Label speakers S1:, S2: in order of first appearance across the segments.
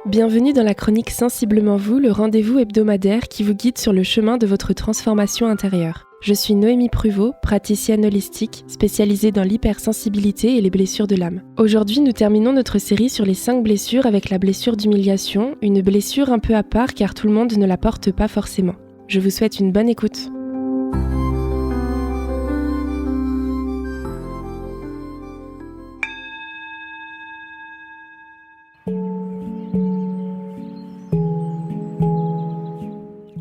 S1: Bienvenue dans la chronique Sensiblement Vous, le rendez-vous hebdomadaire qui vous guide sur le chemin de votre transformation intérieure. Je suis Noémie Pruvot, praticienne holistique, spécialisée dans l'hypersensibilité et les blessures de l'âme. Aujourd'hui, nous terminons notre série sur les 5 blessures avec la blessure d'humiliation, une blessure un peu à part car tout le monde ne la porte pas forcément. Je vous souhaite une bonne écoute.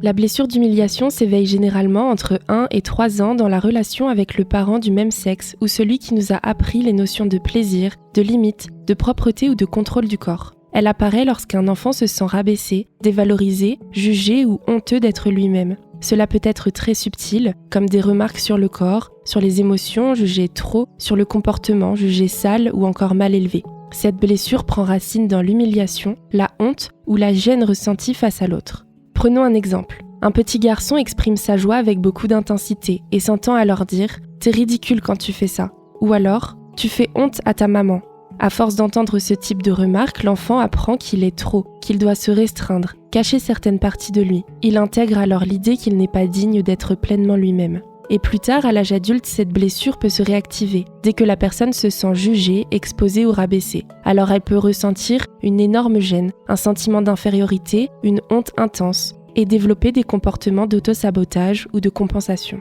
S1: La blessure d'humiliation s'éveille généralement entre 1 et 3 ans dans la relation avec le parent du même sexe ou celui qui nous a appris les notions de plaisir, de limite, de propreté ou de contrôle du corps. Elle apparaît lorsqu'un enfant se sent rabaissé, dévalorisé, jugé ou honteux d'être lui-même. Cela peut être très subtil, comme des remarques sur le corps, sur les émotions jugées trop, sur le comportement jugé sale ou encore mal élevé. Cette blessure prend racine dans l'humiliation, la honte ou la gêne ressentie face à l'autre. Prenons un exemple. Un petit garçon exprime sa joie avec beaucoup d'intensité et s'entend alors dire « T'es ridicule quand tu fais ça » ou alors « Tu fais honte à ta maman ». À force d'entendre ce type de remarques, l'enfant apprend qu'il est trop, qu'il doit se restreindre, cacher certaines parties de lui. Il intègre alors l'idée qu'il n'est pas digne d'être pleinement lui-même. Et plus tard, à l'âge adulte, cette blessure peut se réactiver dès que la personne se sent jugée, exposée ou rabaissée. Alors elle peut ressentir une énorme gêne, un sentiment d'infériorité, une honte intense et développer des comportements d'auto-sabotage ou de compensation.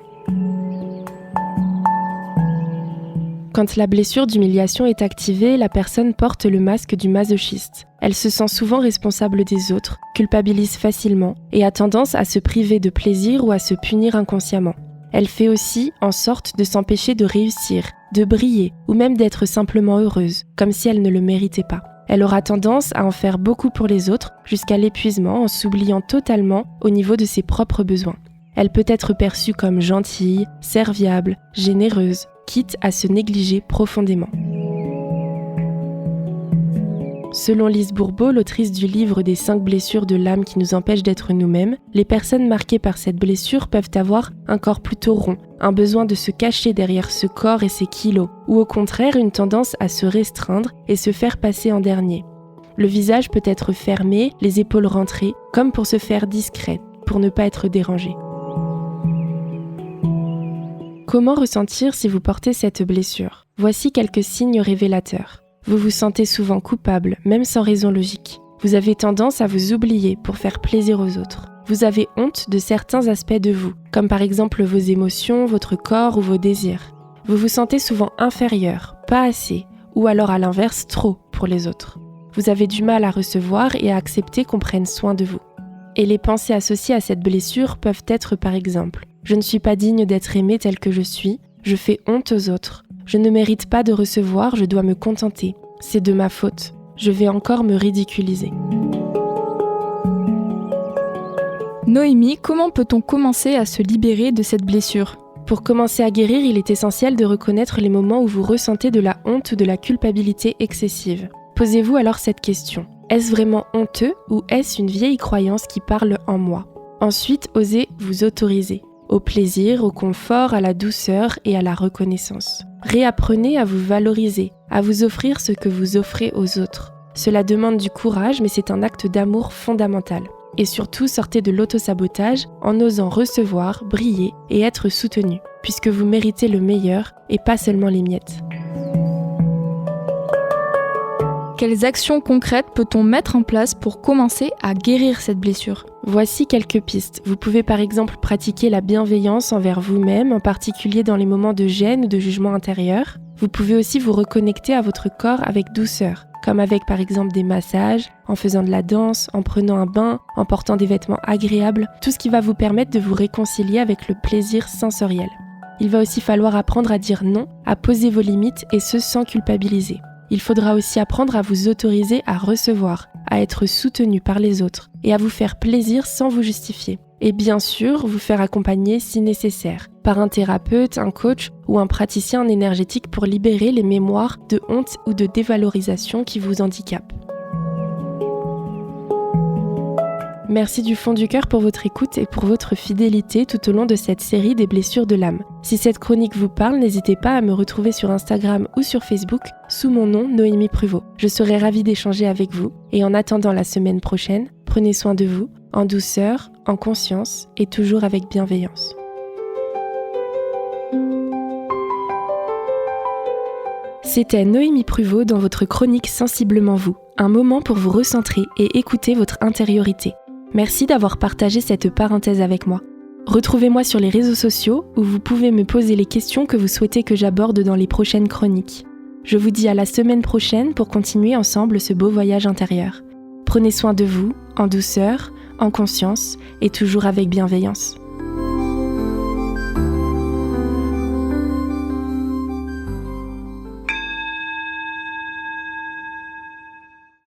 S1: Quand la blessure d'humiliation est activée, la personne porte le masque du masochiste. Elle se sent souvent responsable des autres, culpabilise facilement et a tendance à se priver de plaisir ou à se punir inconsciemment. Elle fait aussi en sorte de s'empêcher de réussir, de briller ou même d'être simplement heureuse, comme si elle ne le méritait pas. Elle aura tendance à en faire beaucoup pour les autres jusqu'à l'épuisement en s'oubliant totalement au niveau de ses propres besoins. Elle peut être perçue comme gentille, serviable, généreuse, quitte à se négliger profondément. Selon Lise Bourbeau, l'autrice du livre des 5 blessures de l'âme qui nous empêchent d'être nous-mêmes, les personnes marquées par cette blessure peuvent avoir un corps plutôt rond, un besoin de se cacher derrière ce corps et ses kilos, ou au contraire une tendance à se restreindre et se faire passer en dernier. Le visage peut être fermé, les épaules rentrées, comme pour se faire discret, pour ne pas être dérangé. Comment ressentir si vous portez cette blessure ? Voici quelques signes révélateurs. Vous vous sentez souvent coupable, même sans raison logique. Vous avez tendance à vous oublier pour faire plaisir aux autres. Vous avez honte de certains aspects de vous, comme par exemple vos émotions, votre corps ou vos désirs. Vous vous sentez souvent inférieur, pas assez, ou alors à l'inverse, trop pour les autres. Vous avez du mal à recevoir et à accepter qu'on prenne soin de vous. Et les pensées associées à cette blessure peuvent être par exemple « Je ne suis pas digne d'être aimé tel que je suis, je fais honte aux autres. Je ne mérite pas de recevoir, je dois me contenter. C'est de ma faute. Je vais encore me ridiculiser. »
S2: Noémie, comment peut-on commencer à se libérer de cette blessure ?
S1: Pour commencer à guérir, il est essentiel de reconnaître les moments où vous ressentez de la honte ou de la culpabilité excessive. Posez-vous alors cette question. Est-ce vraiment honteux ou est-ce une vieille croyance qui parle en moi ? Ensuite, osez vous autoriser. Au plaisir, au confort, à la douceur et à la reconnaissance. Réapprenez à vous valoriser, à vous offrir ce que vous offrez aux autres. Cela demande du courage, mais c'est un acte d'amour fondamental. Et surtout, sortez de l'auto-sabotage en osant recevoir, briller et être soutenu, puisque vous méritez le meilleur et pas seulement les miettes.
S2: Quelles actions concrètes peut-on mettre en place pour commencer à guérir cette blessure ?
S1: Voici quelques pistes. Vous pouvez par exemple pratiquer la bienveillance envers vous-même, en particulier dans les moments de gêne ou de jugement intérieur. Vous pouvez aussi vous reconnecter à votre corps avec douceur, comme avec par exemple des massages, en faisant de la danse, en prenant un bain, en portant des vêtements agréables, tout ce qui va vous permettre de vous réconcilier avec le plaisir sensoriel. Il va aussi falloir apprendre à dire non, à poser vos limites et ce sans culpabiliser. Il faudra aussi apprendre à vous autoriser à recevoir, à être soutenu par les autres et à vous faire plaisir sans vous justifier. Et bien sûr, vous faire accompagner si nécessaire, par un thérapeute, un coach ou un praticien en énergétique pour libérer les mémoires de honte ou de dévalorisation qui vous handicapent. Merci du fond du cœur pour votre écoute et pour votre fidélité tout au long de cette série des blessures de l'âme. Si cette chronique vous parle, n'hésitez pas à me retrouver sur Instagram ou sur Facebook sous mon nom Noémie Pruvot. Je serai ravie d'échanger avec vous et en attendant la semaine prochaine, prenez soin de vous, en douceur, en conscience et toujours avec bienveillance. C'était Noémie Pruvot dans votre chronique Sensiblement vous, un moment pour vous recentrer et écouter votre intériorité. Merci d'avoir partagé cette parenthèse avec moi. Retrouvez-moi sur les réseaux sociaux où vous pouvez me poser les questions que vous souhaitez que j'aborde dans les prochaines chroniques. Je vous dis à la semaine prochaine pour continuer ensemble ce beau voyage intérieur. Prenez soin de vous, en douceur, en conscience et toujours avec bienveillance.